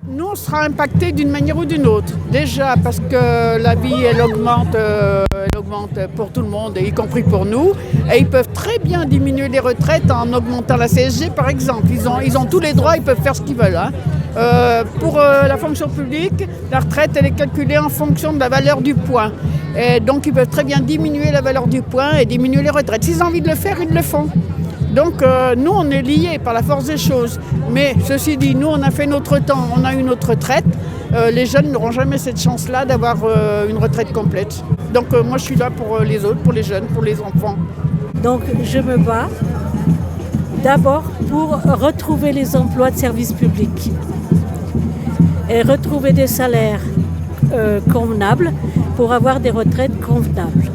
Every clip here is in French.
Nous, on sera impactés d'une manière ou d'une autre. Déjà parce que la vie, elle augmente pour tout le monde, y compris pour nous. Et ils peuvent très bien diminuer les retraites en augmentant la CSG, par exemple. Ils ont tous les droits, ils peuvent faire ce qu'ils veulent. Pour la fonction publique, la retraite, elle est calculée en fonction de la valeur du point. Et donc, ils peuvent très bien diminuer la valeur du point et diminuer les retraites. S'ils ont envie de le faire, ils le font. Donc nous, on est liés par la force des choses. Mais ceci dit, nous, on a fait notre temps, on a eu notre retraite. Les jeunes n'auront jamais cette chance-là d'avoir une retraite complète. Donc moi, je suis là pour les autres, pour les jeunes, pour les enfants. Donc je me bats d'abord pour retrouver les emplois de service public et retrouver des salaires convenables pour avoir des retraites convenables.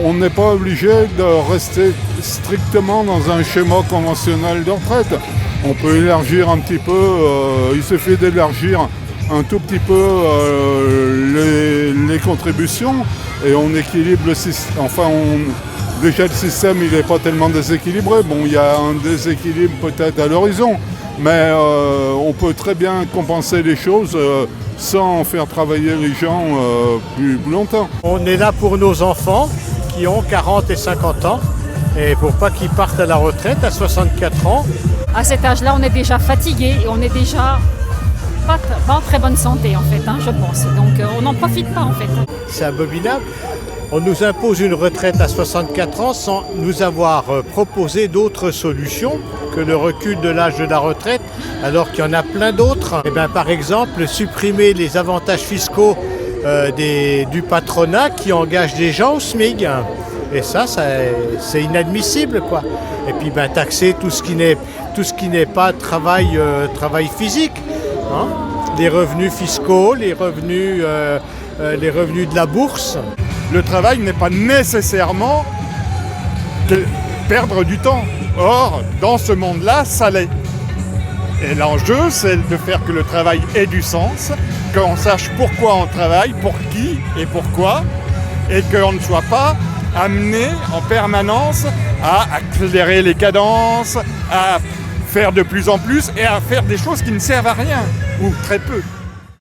On n'est pas obligé de rester strictement dans un schéma conventionnel de retraite. On peut élargir un petit peu, il suffit d'élargir un tout petit peu les contributions et on équilibre le système. Enfin, déjà le système il n'est pas tellement déséquilibré. Bon, il y a un déséquilibre peut-être à l'horizon, mais on peut très bien compenser les choses sans faire travailler les gens plus longtemps. On est là pour nos enfants qui ont 40 et 50 ans et pour pas qu'ils partent à la retraite à 64 ans. À cet âge-là, on est déjà fatigué et on est déjà pas en très bonne santé en fait, je pense. Donc on n'en profite pas en fait. C'est abominable. On nous impose une retraite à 64 ans sans nous avoir proposé d'autres solutions que le recul de l'âge de la retraite, alors qu'il y en a plein d'autres. Par exemple, supprimer les avantages fiscaux du patronat qui engage des gens au SMIC. Et ça c'est inadmissible, quoi. Et puis taxer tout ce qui n'est pas travail physique. Les revenus fiscaux, les revenus de la bourse. Le travail n'est pas nécessairement perdre du temps. Or, dans ce monde-là, ça l'est. Et l'enjeu, c'est de faire que le travail ait du sens, qu'on sache pourquoi on travaille, pour qui et pourquoi, et qu'on ne soit pas amené en permanence à accélérer les cadences, à faire de plus en plus et à faire des choses qui ne servent à rien, ou très peu.